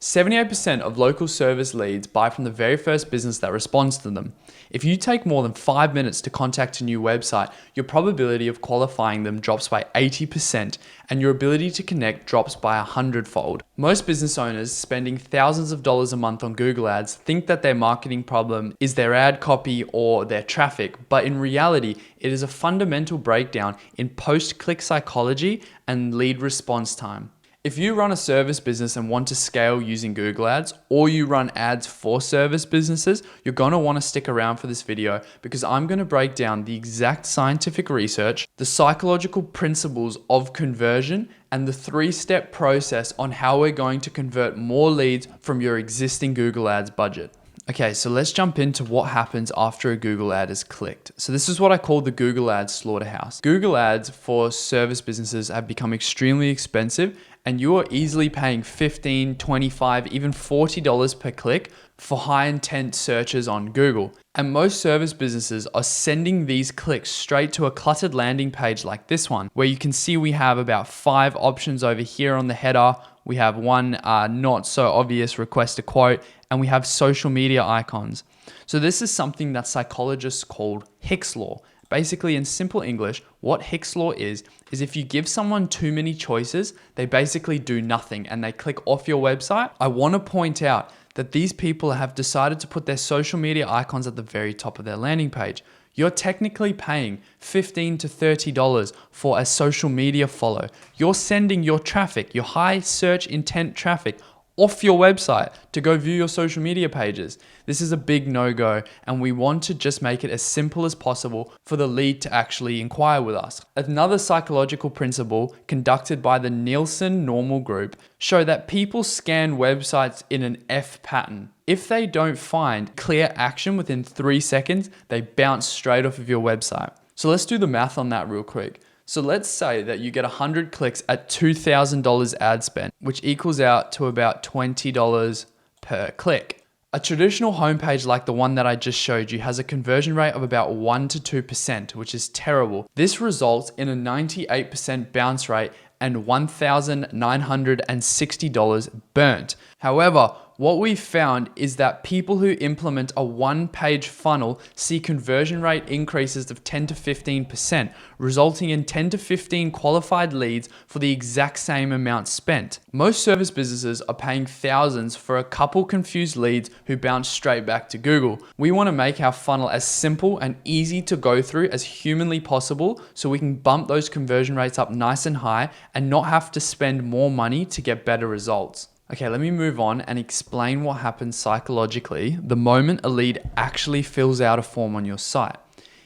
78% of local service leads buy from the very first business that responds to them. If you take more than 5 minutes to contact a new website, your probability of qualifying them drops by 80% and your ability to connect drops by 100-fold. Most business owners spending thousands of dollars a month on Google ads think that their marketing problem is their ad copy or their traffic, but in reality, it is a fundamental breakdown in post-click psychology and lead response time. If you run a service business and want to scale using Google Ads, or you run ads for service businesses, you're going to want to stick around for this video because I'm going to break down the exact scientific research, the psychological principles of conversion, and the 3-step process on how we're going to convert more leads from your existing Google Ads budget. Okay, so let's jump into what happens after a Google ad is clicked. So this is what I call the Google Ads slaughterhouse. Google Ads for service businesses have become extremely expensive, and you are easily paying $15, $25, even $40 per click for high intent searches on Google. And most service businesses are sending these clicks straight to a cluttered landing page like this one, where you can see we have about 5 options over here on the header. We have one not so obvious request a quote, and we have social media icons. So this is something that psychologists call Hick's Law. Basically, in simple English, what Hick's Law is if you give someone too many choices, they basically do nothing and they click off your website. I want to point out that these people have decided to put their social media icons at the very top of their landing page. You're technically paying $15 to $30 for a social media follow. You're sending your traffic, your high search intent traffic, off your website to go view your social media pages. This is a big no-go, and we want to just make it as simple as possible for the lead to actually inquire with us. Another psychological principle conducted by the Nielsen Normal Group show that people scan websites in an F pattern. If they don't find clear action within 3 seconds, they bounce straight off of your website. So let's do the math on that real quick. So let's say that you get 100 clicks at $2,000 ad spend, which equals out to about $20 per click. A traditional homepage like the one that I just showed you has a conversion rate of about 1 to 2%, which is terrible. This results in a 98% bounce rate and $1,960 burnt. However, what we found is that people who implement a one-page funnel see conversion rate increases of 10 to 15%, resulting in 10 to 15 qualified leads for the exact same amount spent. Most service businesses are paying thousands for a couple confused leads who bounce straight back to Google. We want to make our funnel as simple and easy to go through as humanly possible so we can bump those conversion rates up nice and high and not have to spend more money to get better results. Okay, let me move on and explain what happens psychologically the moment a lead actually fills out a form on your site.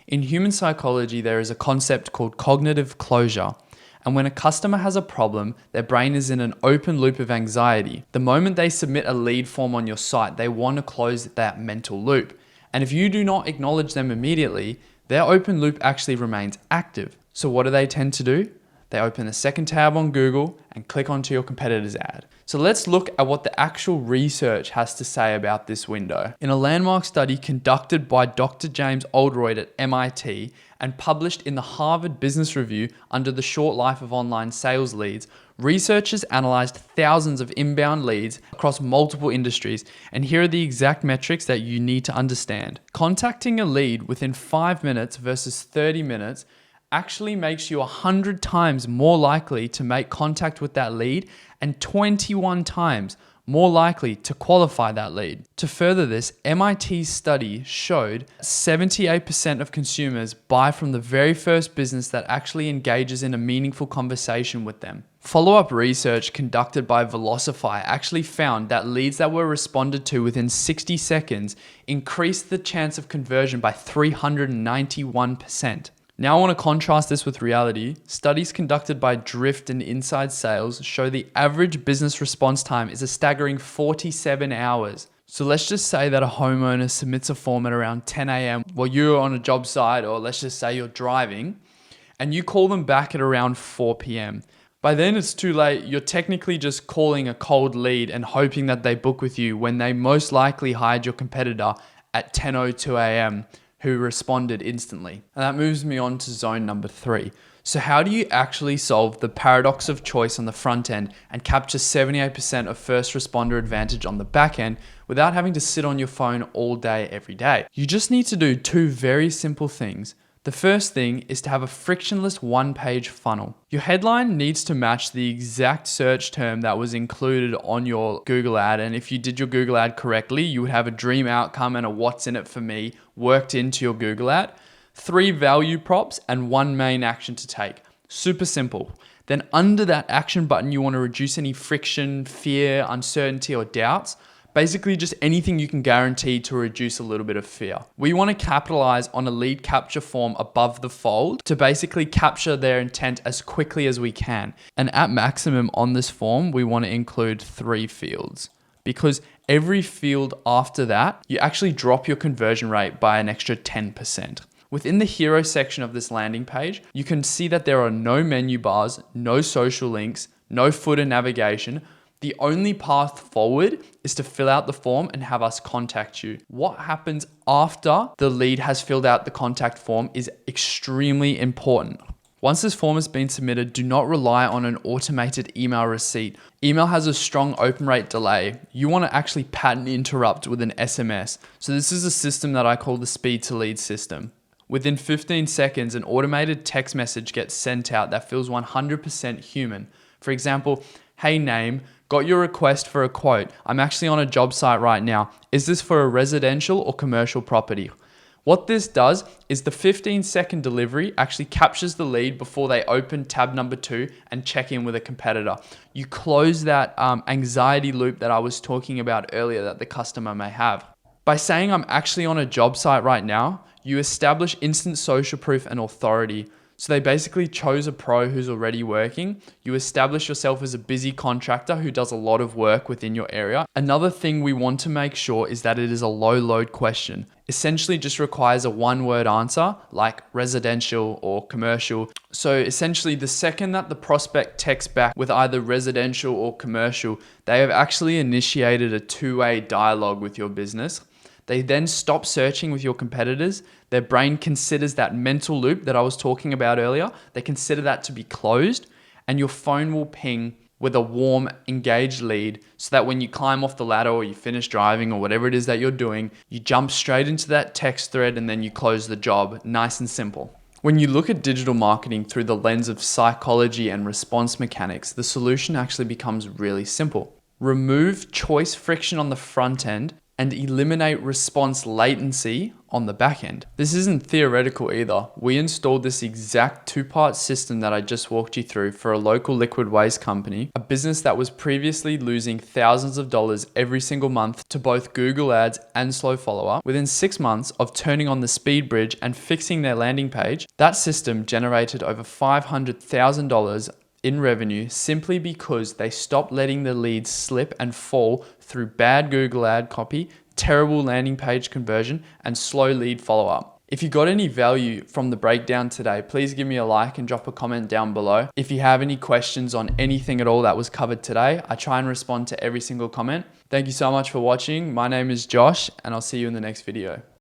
In human psychology, there is a concept called cognitive closure. And when a customer has a problem, their brain is in an open loop of anxiety. The moment they submit a lead form on your site, they want to close that mental loop. And if you do not acknowledge them immediately, their open loop actually remains active. So what do they tend to do? They open a second tab on Google and click onto your competitor's ad. So let's look at what the actual research has to say about this window. In a landmark study conducted by Dr. James Oldroyd at MIT and published in the Harvard Business Review under the short life of online sales leads, researchers analyzed thousands of inbound leads across multiple industries, and here are the exact metrics that you need to understand. Contacting a lead within 5 minutes versus 30 minutes actually makes you 100 times more likely to make contact with that lead and 21 times more likely to qualify that lead. To further this, MIT's study showed 78% of consumers buy from the very first business that actually engages in a meaningful conversation with them. Follow-up research conducted by Velocify actually found that leads that were responded to within 60 seconds increased the chance of conversion by 391%. Now I want to contrast this with reality. Studies conducted by Drift and Inside Sales show the average business response time is a staggering 47 hours. So let's just say that a homeowner submits a form at around 10 a.m. while you're on a job site, or let's just say you're driving, and you call them back at around 4 p.m. By then it's too late. You're technically just calling a cold lead and hoping that they book with you when they most likely hired your competitor at 10:02 a.m. who responded instantly. And that moves me on to zone number 3. So how do you actually solve the paradox of choice on the front end and capture 78% of first responder advantage on the back end without having to sit on your phone all day, every day? You just need to do two very simple things. The first thing is to have a frictionless one-page funnel. Your headline needs to match the exact search term that was included on your Google ad. And if you did your Google ad correctly, you would have a dream outcome and a what's in it for me worked into your Google ad. 3 value props and 1 main action to take. Super simple. Then under that action button, you want to reduce any friction, fear, uncertainty, or doubts. Basically just anything you can guarantee to reduce a little bit of fear. We want to capitalize on a lead capture form above the fold to basically capture their intent as quickly as we can. And at maximum on this form, we want to include 3 fields, because every field after that, you actually drop your conversion rate by an extra 10%. Within the hero section of this landing page, you can see that there are no menu bars, no social links, no footer navigation. The only path forward is to fill out the form and have us contact you. What happens after the lead has filled out the contact form is extremely important. Once this form has been submitted, do not rely on an automated email receipt. Email has a strong open rate delay. You want to actually pattern interrupt with an SMS. So this is a system that I call the speed to lead system. Within 15 seconds, an automated text message gets sent out that feels 100% human. For example, hey name, got your request for a quote. I'm actually on a job site right now. Is this for a residential or commercial property? What this does is the 15-second delivery actually captures the lead before they open tab number 2 and check in with a competitor. You close that anxiety loop that I was talking about earlier that the customer may have. By saying I'm actually on a job site right now, you establish instant social proof and authority. So they basically chose a pro who's already working. You establish yourself as a busy contractor who does a lot of work within your area. Another thing we want to make sure is that it is a low load question. Essentially just requires a 1-word answer like residential or commercial. So essentially the second that the prospect texts back with either residential or commercial, they have actually initiated a 2-way dialogue with your business. They then stop searching with your competitors. Their brain considers that mental loop that I was talking about earlier. They consider that to be closed, and your phone will ping with a warm, engaged lead so that when you climb off the ladder or you finish driving or whatever it is that you're doing, you jump straight into that text thread and then you close the job. Nice and simple. When you look at digital marketing through the lens of psychology and response mechanics, the solution actually becomes really simple. Remove choice friction on the front end and eliminate response latency on the back end. This isn't theoretical either. We installed this exact 2-part system that I just walked you through for a local liquid waste company, a business that was previously losing thousands of dollars every single month to both Google Ads and slow follow-up. Within 6 months of turning on the speed bridge and fixing their landing page, that system generated over $500,000 in revenue simply because they stopped letting the leads slip and fall through bad Google ad copy, terrible landing page conversion, and slow lead follow-up. If you got any value from the breakdown today, please give me a like and drop a comment down below. If you have any questions on anything at all that was covered today, I try and respond to every single comment. Thank you so much for watching. My name is Josh, and I'll see you in the next video.